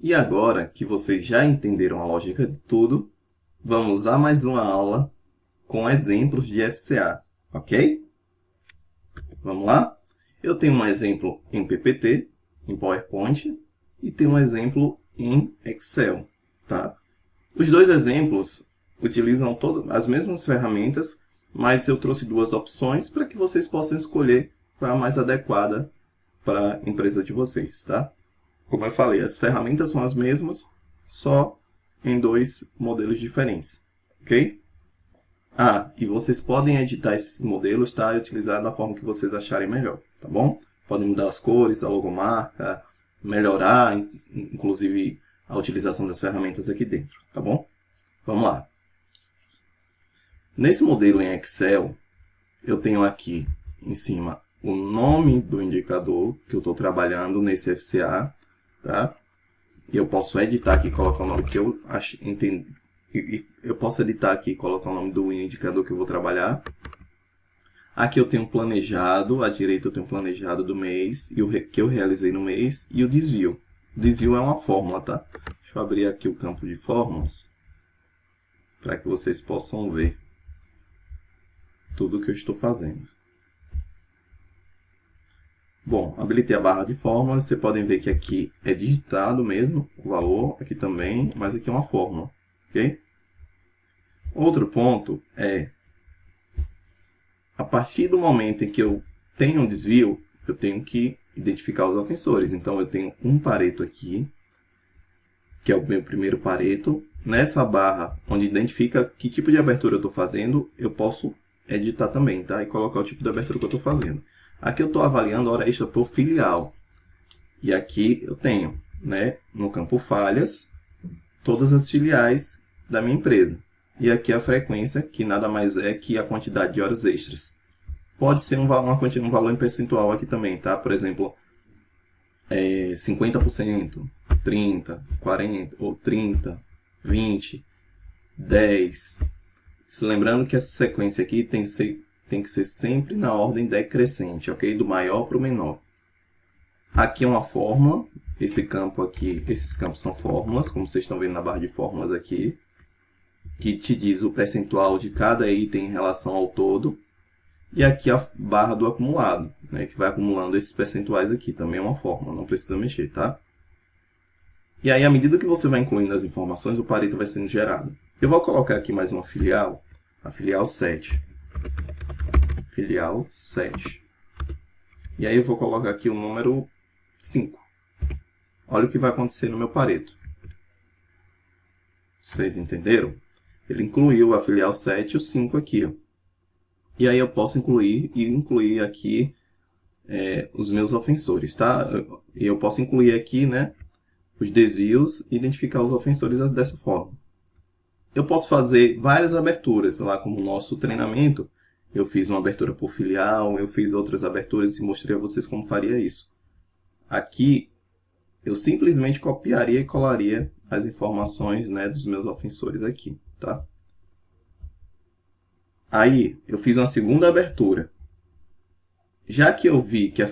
E agora que vocês já entenderam a lógica de tudo, vamos a mais uma aula com exemplos de FCA, ok? Vamos lá? Eu tenho um exemplo em PPT, em PowerPoint, e tenho um exemplo em Excel, tá? Os dois exemplos utilizam todas as mesmas ferramentas, mas eu trouxe duas opções para que vocês possam escolher qual é a mais adequada para a empresa de vocês, tá? Como eu falei, as ferramentas são as mesmas, só em dois modelos diferentes, ok? Ah, e vocês podem editar esses modelos, tá? E utilizar da forma que vocês acharem melhor, tá bom? Podem mudar as cores, a logomarca, melhorar, inclusive, a utilização das ferramentas aqui dentro, tá bom? Vamos lá. Nesse modelo em Excel, eu tenho aqui em cima o nome do indicador que eu estou trabalhando nesse FCA, tá? E eu posso editar aqui e colocar o nome que eu entendi. Eu posso editar aqui e colocar o nome do indicador que eu vou trabalhar. Aqui eu tenho planejado, à direita eu tenho planejado do mês, e o que eu realizei no mês, e o desvio. O desvio é uma fórmula, tá? Deixa eu abrir aqui o campo de fórmulas, para que vocês possam ver tudo o que eu estou fazendo. Bom, habilitei a barra de fórmulas, vocês podem ver que aqui é digitado mesmo o valor, aqui também, mas aqui é uma fórmula, ok? Outro ponto é, a partir do momento em que eu tenho um desvio, eu tenho que identificar os ofensores. Então, eu tenho um Pareto aqui, que é o meu primeiro Pareto. Nessa barra, onde identifica que tipo de abertura eu estou fazendo, eu posso editar também, tá? E colocar o tipo de abertura que eu estou fazendo. Aqui eu estou avaliando a hora extra por filial. E aqui eu tenho, né, no campo falhas, todas as filiais da minha empresa. E aqui a frequência, que nada mais é que a quantidade de horas extras. Pode ser um valor em percentual aqui também, tá? Por exemplo, 50%, 30%, 40%, ou 30%, 20%, 10%. Lembrando que essa sequência aqui tem que ser sempre na ordem decrescente, ok? Do maior para o menor. Aqui é uma fórmula. Esse campo aqui, esses campos são fórmulas, como vocês estão vendo na barra de fórmulas aqui, que te diz o percentual de cada item em relação ao todo. E aqui a barra do acumulado, né, que vai acumulando esses percentuais aqui. Também é uma fórmula, não precisa mexer, tá? E aí, à medida que você vai incluindo as informações, o Pareto vai sendo gerado. Eu vou colocar aqui mais uma filial, a filial 7. Filial 7. E aí eu vou colocar aqui o número 5. Olha o que vai acontecer no meu Pareto. Vocês entenderam? Ele incluiu a filial 7 e o 5 aqui, ó. E aí eu posso incluir aqui os meus ofensores, tá? E eu posso incluir aqui, né, os desvios e identificar os ofensores dessa forma. Eu posso fazer várias aberturas, lá como o nosso treinamento. Eu fiz uma abertura por filial, eu fiz outras aberturas e mostrei a vocês como faria isso. Aqui, eu simplesmente copiaria e colaria as informações, né, dos meus ofensores aqui, tá? Aí, eu fiz uma segunda abertura. Já que eu vi que as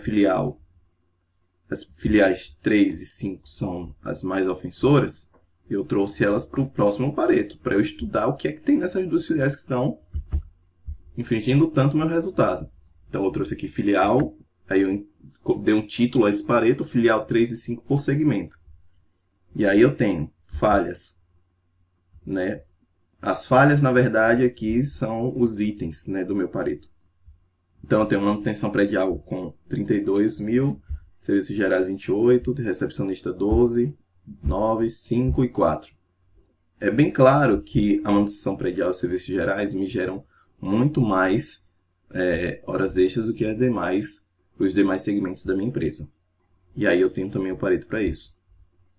filiais 3 e 5 são as mais ofensoras, eu trouxe elas para o próximo Pareto, para eu estudar o que é que tem nessas duas filiais que estão infringindo tanto o meu resultado. Então, eu trouxe aqui filial, aí eu dei um título a esse Pareto, filial 3 e 5 por segmento. E aí eu tenho falhas, né? As falhas, na verdade, aqui são os itens, né, do meu Pareto. Então, eu tenho manutenção predial com 32 mil, serviços gerais 28, recepcionista 12, 9, 5 e 4. É bem claro que a manutenção predial e os serviços gerais me geram muito mais horas extras do que os demais segmentos da minha empresa. E aí eu tenho também o Pareto para isso.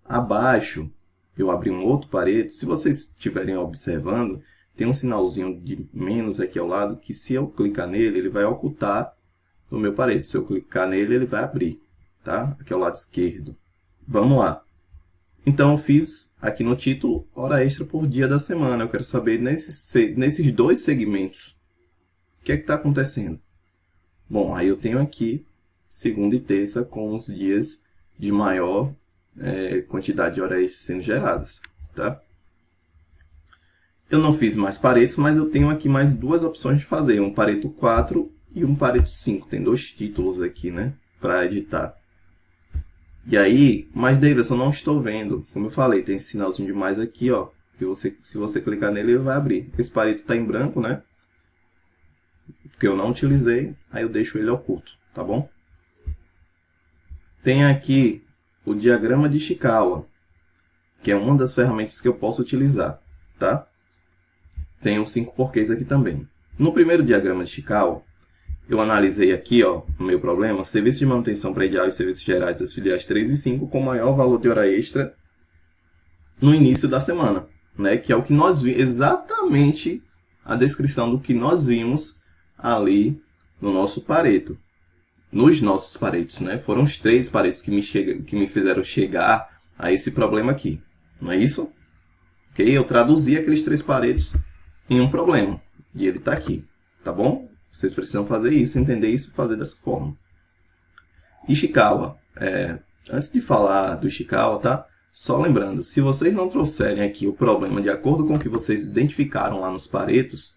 Abaixo, eu abri um outro Pareto. Se vocês estiverem observando, tem um sinalzinho de menos aqui ao lado, que se eu clicar nele, ele vai ocultar no meu Pareto. Se eu clicar nele, ele vai abrir, tá? Aqui ao lado esquerdo. Vamos lá. Então, eu fiz aqui no título, hora extra por dia da semana. Eu quero saber, nesses dois segmentos, o que é que está acontecendo? Bom, aí eu tenho aqui segunda e terça com os dias de maior quantidade de horas extras sendo geradas, tá? Eu não fiz mais paretos, mas eu tenho aqui mais duas opções de fazer, um pareto 4 e um pareto 5. Tem dois títulos aqui, né, para editar. E aí, mas Davidson, eu não estou vendo. Como eu falei, tem esse sinalzinho de mais aqui, ó, que se você clicar nele, ele vai abrir. Esse pareto está em branco, né? Porque eu não utilizei, aí eu deixo ele oculto, tá bom? Tem aqui o diagrama de Ishikawa, que é uma das ferramentas que eu posso utilizar, tá? Tem os 5 porquês aqui também. No primeiro diagrama de Ishikawa, eu analisei aqui, ó, no meu problema, serviço de manutenção predial e serviços gerais das filiais 3 e 5 com maior valor de hora extra no início da semana, né? Que é o que nós vimos, exatamente a descrição do que nós vimos ali no nosso pareto. Nos nossos paretos, né? Foram os 3 paretos que me fizeram chegar a esse problema aqui, não é isso? Ok? Eu traduzi aqueles 3 paretos em um problema, e ele está aqui, tá bom? Vocês precisam fazer isso, entender isso e fazer dessa forma. Ishikawa. Antes de falar do Ishikawa, tá? Só lembrando, se vocês não trouxerem aqui o problema de acordo com o que vocês identificaram lá nos paretos,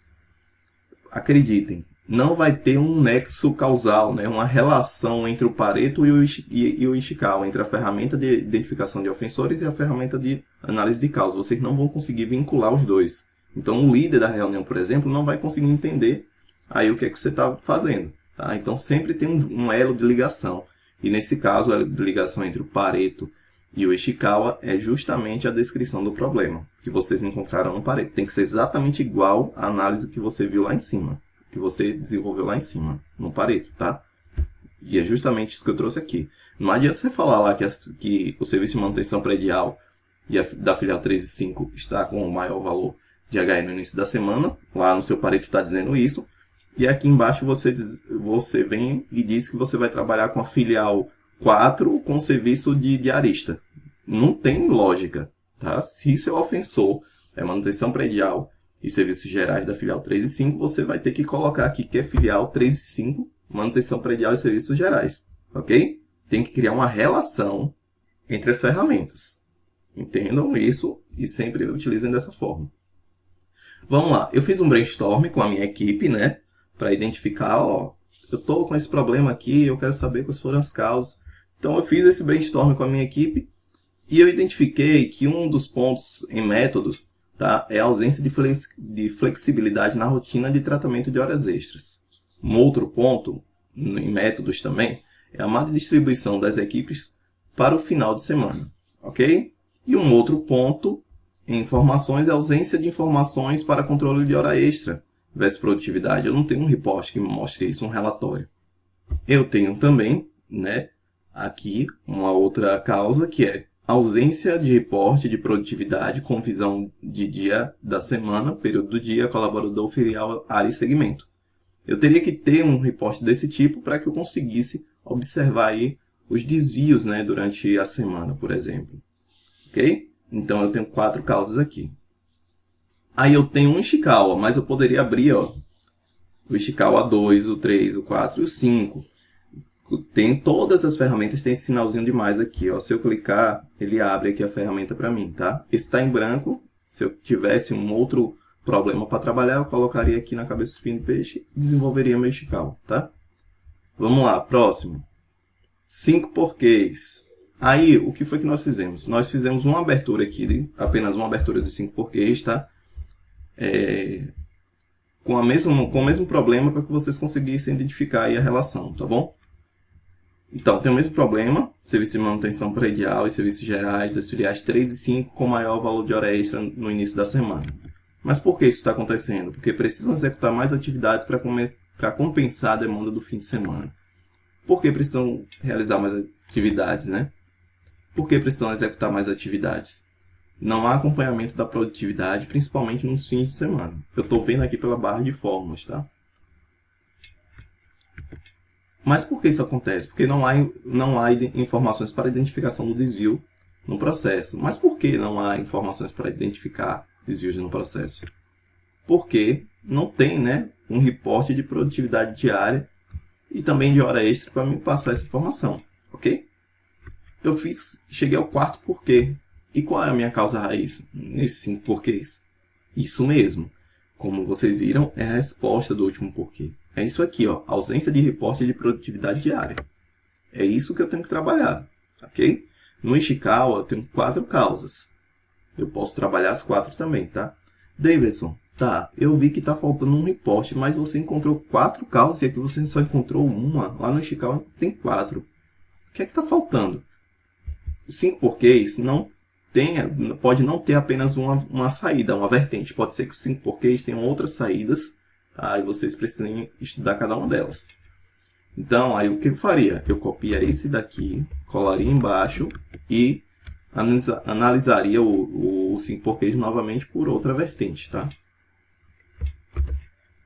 acreditem, não vai ter um nexo causal, né? Uma relação entre o pareto e o Ishikawa, entre a ferramenta de identificação de ofensores e a ferramenta de análise de causa. Vocês não vão conseguir vincular os dois. Então, o líder da reunião, por exemplo, não vai conseguir entender aí o que é que você está fazendo. Tá? Então, sempre tem um elo de ligação. E, nesse caso, o elo de ligação entre o pareto e o Ishikawa é justamente a descrição do problema que vocês encontraram no pareto. Tem que ser exatamente igual à análise que você viu lá em cima, que você desenvolveu lá em cima, no pareto, tá? E é justamente isso que eu trouxe aqui. Não adianta você falar lá que o serviço de manutenção predial da filial 3 e 5 está com o maior valor de HE no início da semana, lá no seu pareto está dizendo isso, e aqui embaixo você vem e diz que você vai trabalhar com a filial 4 com serviço de diarista. Não tem lógica, tá? Se seu ofensor é manutenção predial e serviços gerais da filial 3 e 5, você vai ter que colocar aqui que é filial 3 e 5, manutenção predial e serviços gerais, ok? Tem que criar uma relação entre as ferramentas. Entendam isso e sempre utilizem dessa forma. Vamos lá, eu fiz um brainstorm com a minha equipe, né? Para identificar, ó, eu estou com esse problema aqui, eu quero saber quais foram as causas. Então eu fiz esse brainstorm com a minha equipe e eu identifiquei que um dos pontos em método, tá, é a ausência de flexibilidade na rotina de tratamento de horas extras. Um outro ponto, em métodos também, é a má distribuição das equipes para o final de semana, ok? E um outro ponto em informações é a ausência de informações para controle de hora extra versus produtividade. Eu não tenho um report que me mostre isso, um relatório. Eu tenho também, né, aqui uma outra causa que é ausência de reporte de produtividade com visão de dia da semana, período do dia, colaborador, filial, área e segmento. Eu teria que ter um reporte desse tipo para que eu conseguisse observar aí os desvios, né, durante a semana, por exemplo. Ok? Então, eu tenho 4 causas aqui. Aí eu tenho um Ishikawa, mas eu poderia abrir, ó, o Ishikawa 2, o 3, o 4 e o 5. Tem todas as ferramentas, tem esse sinalzinho de mais aqui, ó. Se eu clicar, ele abre aqui a ferramenta para mim, tá? Esse está em branco. Se eu tivesse um outro problema para trabalhar, eu colocaria aqui na cabeça do espinho de peixe e desenvolveria meu Ishikawa, tá? Vamos lá, próximo. 5 porquês. Aí, o que foi que nós fizemos? Nós fizemos uma abertura aqui, apenas uma abertura de 5 porquês, tá? Com o mesmo problema para que vocês conseguissem identificar aí a relação, tá bom? Então, tem o mesmo problema, serviço de manutenção predial e serviços gerais das filiais 3 e 5 com maior valor de hora extra no início da semana. Mas por que isso está acontecendo? Porque precisam executar mais atividades para compensar a demanda do fim de semana. Por que precisam realizar mais atividades, né? Por que precisam executar mais atividades? Não há acompanhamento da produtividade, principalmente nos fins de semana. Eu estou vendo aqui pela barra de fórmulas, tá? Mas por que isso acontece? Porque não há informações para identificação do desvio no processo. Mas por que não há informações para identificar desvios no processo? Porque não tem, né, um reporte de produtividade diária e também de hora extra para me passar essa informação, ok? cheguei ao quarto porquê. E qual é a minha causa raiz nesses 5 porquês? Isso mesmo. Como vocês viram, é a resposta do último porquê. É isso aqui, ó, ausência de reporte de produtividade diária. É isso que eu tenho que trabalhar, ok? No Ishikawa, eu tenho 4 causas. Eu posso trabalhar as 4 também, tá? Davidson, tá, eu vi que está faltando um reporte, mas você encontrou 4 causas e aqui você só encontrou uma. Lá no Ishikawa tem 4. O que é que está faltando? Os 5 porquês pode não ter apenas uma saída, uma vertente. Pode ser que os 5 porquês tenham outras saídas, tá? E vocês precisem estudar cada uma delas. Então, aí o que eu faria? Eu copiaria esse daqui, colaria embaixo e analisaria os 5 porquês novamente por outra vertente, tá?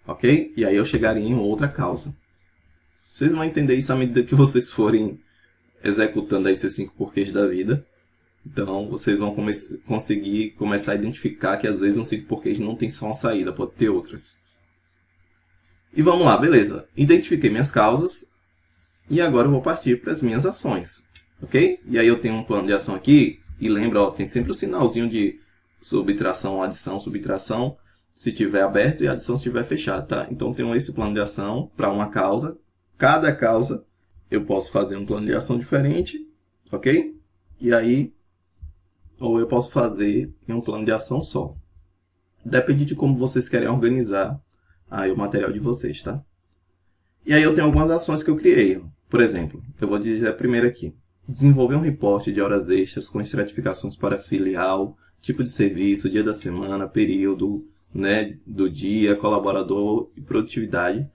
Ok? E aí eu chegaria em outra causa. Vocês vão entender isso à medida que vocês forem executando aí seus 5 porquês da vida. Então, vocês vão conseguir começar a identificar que às vezes um 5 porquês não tem só uma saída, pode ter outras. E vamos lá, beleza. Identifiquei minhas causas e agora eu vou partir para as minhas ações. Ok? E aí eu tenho um plano de ação aqui e lembra, ó, tem sempre o sinalzinho de subtração, adição, subtração, se tiver aberto e adição se tiver fechado, tá? Então, tenho esse plano de ação para uma causa. Cada causa eu posso fazer um plano de ação diferente, ok? E aí, ou eu posso fazer em um plano de ação só. Depende de como vocês querem organizar aí o material de vocês, tá? E aí eu tenho algumas ações que eu criei. Por exemplo, eu vou dizer a primeira aqui. Desenvolver um reporte de horas extras com estratificações para filial, tipo de serviço, dia da semana, período, né, do dia, colaborador e produtividade.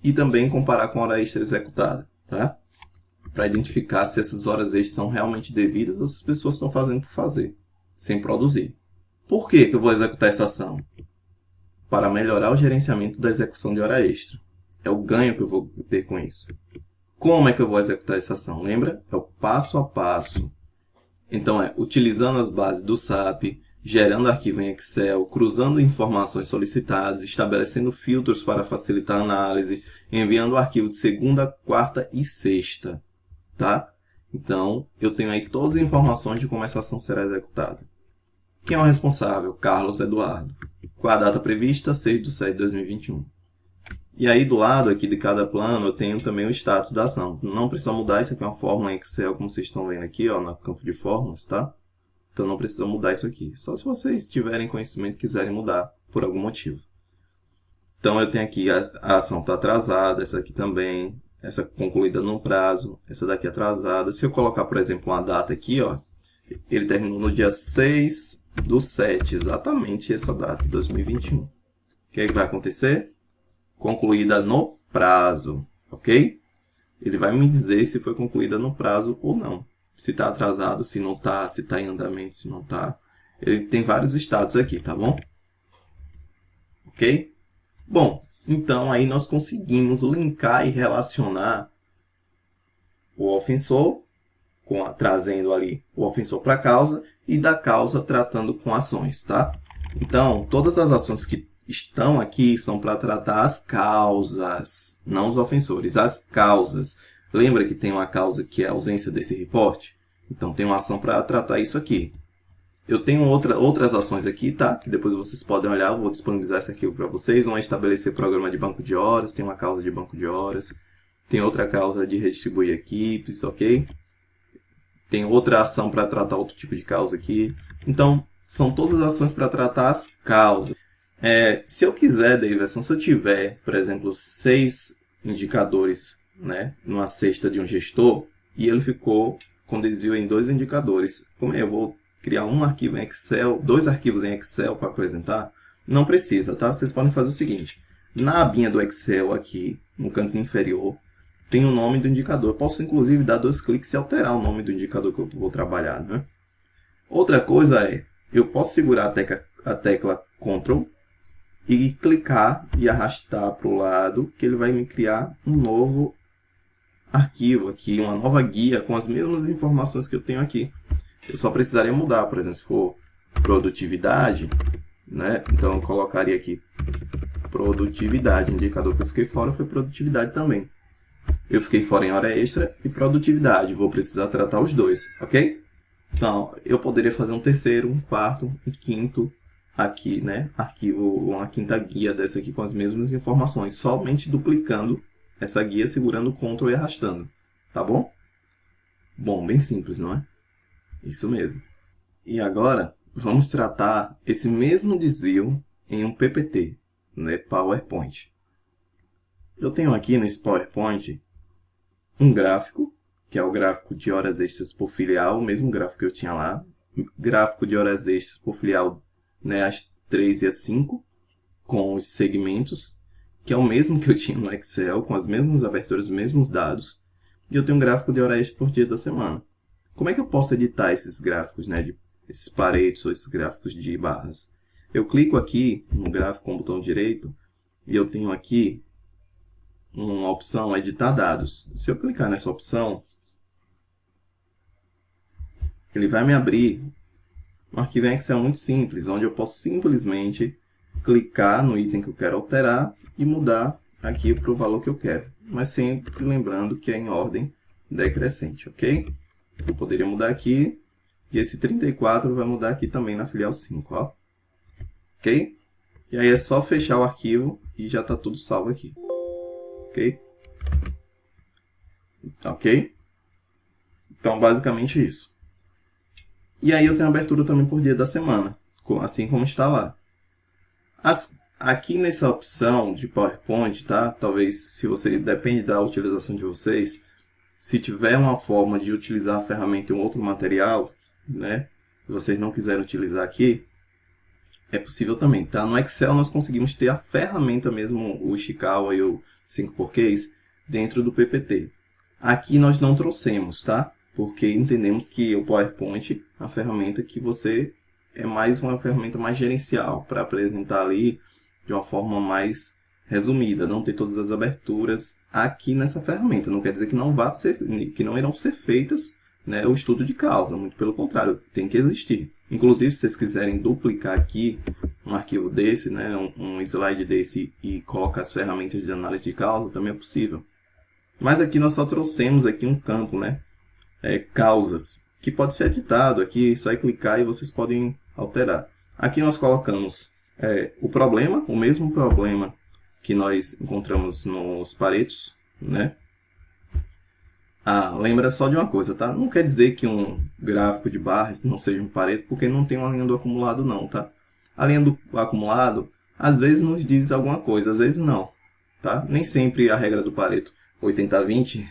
E também comparar com a hora extra executada, tá? Para identificar se essas horas extras são realmente devidas ou se as pessoas estão fazendo por fazer, sem produzir. Por que eu vou executar essa ação? Para melhorar o gerenciamento da execução de hora extra. É o ganho que eu vou ter com isso. Como é que eu vou executar essa ação? Lembra? É o passo a passo. Então, utilizando as bases do SAP, gerando arquivo em Excel, cruzando informações solicitadas, estabelecendo filtros para facilitar a análise, enviando o arquivo de segunda, quarta e sexta. Tá? Então, eu tenho aí todas as informações de como essa ação será executada. Quem é o responsável? Carlos Eduardo. Qual a data prevista? 6/7/2021. E aí, do lado aqui de cada plano, eu tenho também o status da ação. Não precisa mudar, isso aqui é uma fórmula em Excel, como vocês estão vendo aqui, ó, no campo de fórmulas, tá? Então, não precisa mudar isso aqui. Só se vocês tiverem conhecimento e quiserem mudar por algum motivo. Então, eu tenho aqui a ação está atrasada, essa aqui também, essa concluída no prazo, essa daqui atrasada. Se eu colocar, por exemplo, uma data aqui, ó, ele terminou no dia 6/7, exatamente essa data, 2021. O que é que vai acontecer? Concluída no prazo, ok? Ele vai me dizer se foi concluída no prazo ou não. Se está atrasado, se não está, se está em andamento, se não está. Ele tem vários estados aqui, tá bom? Ok? Bom, então aí nós conseguimos linkar e relacionar o ofensor, trazendo ali o ofensor para a causa, e da causa tratando com ações, tá? Então, todas as ações que estão aqui são para tratar as causas, não os ofensores, as causas. Lembra que tem uma causa que é a ausência desse reporte? Então, tem uma ação para tratar isso aqui. Eu tenho outras ações aqui, tá? Que depois vocês podem olhar, eu vou disponibilizar esse arquivo para vocês. Uma é estabelecer programa de banco de horas, tem uma causa de banco de horas. Tem outra causa de redistribuir equipes, ok? Tem outra ação para tratar outro tipo de causa aqui. Então, são todas as ações para tratar as causas. Se eu quiser, Davidson, se eu tiver, por exemplo, 6 indicadores, né, numa cesta de um gestor, e ele ficou com desvio em 2 indicadores, como eu vou criar um arquivo em Excel, 2 arquivos em Excel para apresentar? Não precisa, tá? Vocês podem fazer o seguinte, na abinha do Excel aqui, no canto inferior, tem o nome do indicador. Eu posso, inclusive, dar 2 cliques e alterar o nome do indicador que eu vou trabalhar, né? Outra coisa eu posso segurar a tecla Ctrl e clicar e arrastar para o lado, que ele vai me criar um novo arquivo aqui, uma nova guia com as mesmas informações que eu tenho aqui. Eu só precisaria mudar, por exemplo, se for produtividade, né? Então eu colocaria aqui produtividade, indicador que eu fiquei fora foi produtividade também. eu fiquei fora em hora extra e produtividade. Vou precisar tratar os dois, ok? Então, eu poderia fazer um terceiro, um quarto, um quinto aqui, né? Arquivo, uma quinta guia dessa aqui com as mesmas informações, somente duplicando essa guia, segurando o Ctrl e arrastando, tá bom? Bom, bem simples, não é? Isso mesmo. E agora, vamos tratar esse mesmo desvio em um PPT, né? PowerPoint. Eu tenho aqui nesse PowerPoint um gráfico, que é o gráfico de horas extras por filial, o mesmo gráfico que eu tinha lá. Gráfico de horas extras por filial, né, às 3 e às 5, com os segmentos, que é o mesmo que eu tinha no Excel, com as mesmas aberturas, os mesmos dados. E eu tenho um gráfico de hora extra por dia da semana. Como é que eu posso editar esses gráficos, né, esses paretos ou esses gráficos de barras? Eu clico aqui no gráfico com o botão direito e eu tenho aqui uma opção editar dados. Se eu clicar nessa opção, ele vai me abrir um arquivo em Excel muito simples, onde eu posso simplesmente clicar no item que eu quero alterar e mudar aqui para o valor que eu quero. Mas sempre lembrando que é em ordem decrescente, ok? Eu poderia mudar aqui, e esse 34 vai mudar aqui também na filial 5, ó. Ok? E aí é só fechar o arquivo e já está tudo salvo aqui. Ok? Ok? Então, basicamente isso. E aí eu tenho abertura também por dia da semana, assim como está lá. Aqui nessa opção de PowerPoint, tá? Talvez, se você depende da utilização de vocês, se tiver uma forma de utilizar a ferramenta em um outro material, né? Se vocês não quiserem utilizar aqui, é possível também, tá? No Excel nós conseguimos ter a ferramenta mesmo, o Ishikawa e o 5xCase, dentro do PPT. Aqui nós não trouxemos, tá? Porque entendemos que o PowerPoint é uma ferramenta que é mais uma ferramenta mais gerencial, para apresentar ali de uma forma mais resumida, não ter todas as aberturas aqui nessa ferramenta. Não quer dizer que que não irão ser feitas, né, o estudo de causa, muito pelo contrário, tem que existir. Inclusive, se vocês quiserem duplicar aqui um arquivo desse, né, um slide desse e colocar as ferramentas de análise de causa, também é possível. Mas aqui nós só trouxemos aqui um campo, né, causas, que pode ser editado aqui, só é clicar e vocês podem alterar. Aqui nós colocamos o problema, o mesmo problema que nós encontramos nos paretos, né? Lembra só de uma coisa, tá? Não quer dizer que um gráfico de barras não seja um pareto, porque não tem uma linha do acumulado não, tá? A linha do acumulado, às vezes nos diz alguma coisa, às vezes não, tá? Nem sempre a regra do Pareto 80-20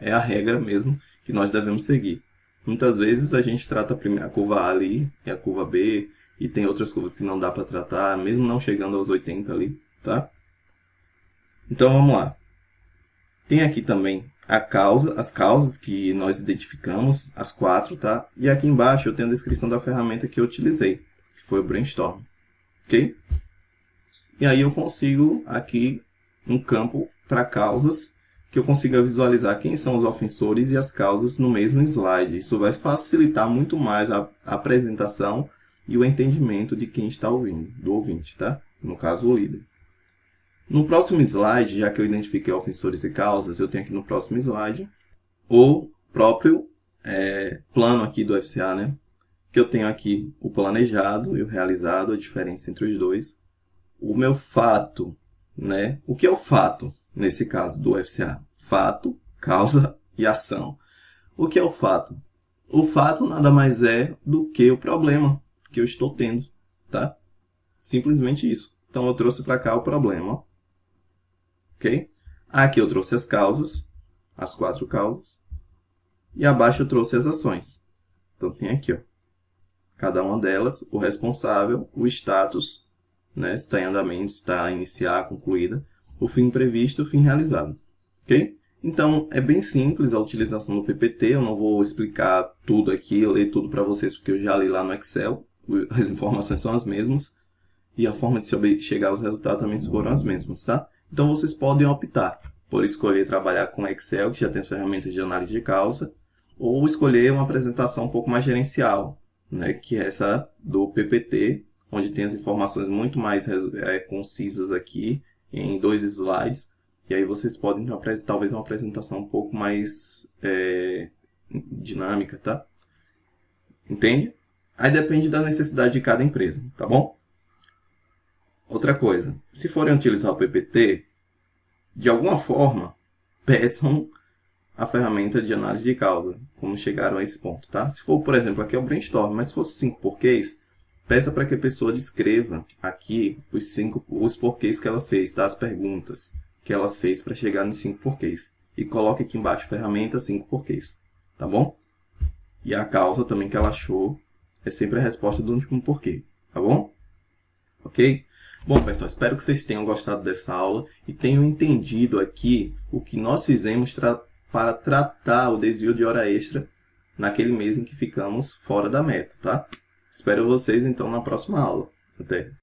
é a regra mesmo que nós devemos seguir. Muitas vezes a gente trata a curva A ali e a curva B, e tem outras curvas que não dá para tratar, mesmo não chegando aos 80 ali, tá? Então vamos lá. Tem aqui também as causas que nós identificamos, as 4, tá? E aqui embaixo eu tenho a descrição da ferramenta que eu utilizei, que foi o Brainstorm, ok? E aí eu consigo aqui um campo para causas, que eu consiga visualizar quem são os ofensores e as causas no mesmo slide. Isso vai facilitar muito mais a apresentação e o entendimento de quem está ouvindo, do ouvinte, tá? No caso, o líder. No próximo slide, já que eu identifiquei ofensores e causas, eu tenho aqui no próximo slide o próprio plano aqui do FCA, né? Que eu tenho aqui o planejado e o realizado, a diferença entre os dois. O meu fato, né? O que é o fato, nesse caso do FCA? Fato, causa e ação. O que é o fato? O fato nada mais é do que o problema que eu estou tendo, tá? Simplesmente isso. Então, eu trouxe para cá o problema, ó. Ok? Aqui eu trouxe as causas, as 4 causas. E abaixo eu trouxe as ações. Então, tem aqui, ó, cada uma delas, o responsável, o status, né, se está em andamento, se está a iniciar, concluída, o fim previsto, o fim realizado. Ok? Então, é bem simples a utilização do PPT. Eu não vou explicar tudo aqui, ler tudo para vocês, porque eu já li lá no Excel. As informações são as mesmas. E a forma de se chegar aos resultados também foram as mesmas, tá? Então, vocês podem optar por escolher trabalhar com Excel, que já tem as ferramentas de análise de causa, ou escolher uma apresentação um pouco mais gerencial, né, que é essa do PPT, onde tem as informações muito mais concisas aqui, em 2 slides, E aí vocês podem talvez uma apresentação um pouco mais dinâmica, tá? Entende? Aí depende da necessidade de cada empresa, tá bom? Outra coisa, se forem utilizar o PPT, de alguma forma, peçam a ferramenta de análise de causa, como chegaram a esse ponto, tá? Se for, por exemplo, aqui é o brainstorm, mas se fosse 5 porquês, peça para que a pessoa descreva aqui os porquês que ela fez, tá? As perguntas que ela fez para chegar nos 5 porquês. E coloque aqui embaixo, ferramenta 5 porquês, tá bom? E a causa também que ela achou é sempre a resposta do último porquê, tá bom? Ok? Bom, pessoal, espero que vocês tenham gostado dessa aula e tenham entendido aqui o que nós fizemos para tratar o desvio de hora extra naquele mês em que ficamos fora da meta, tá? Espero vocês, então, na próxima aula. Até!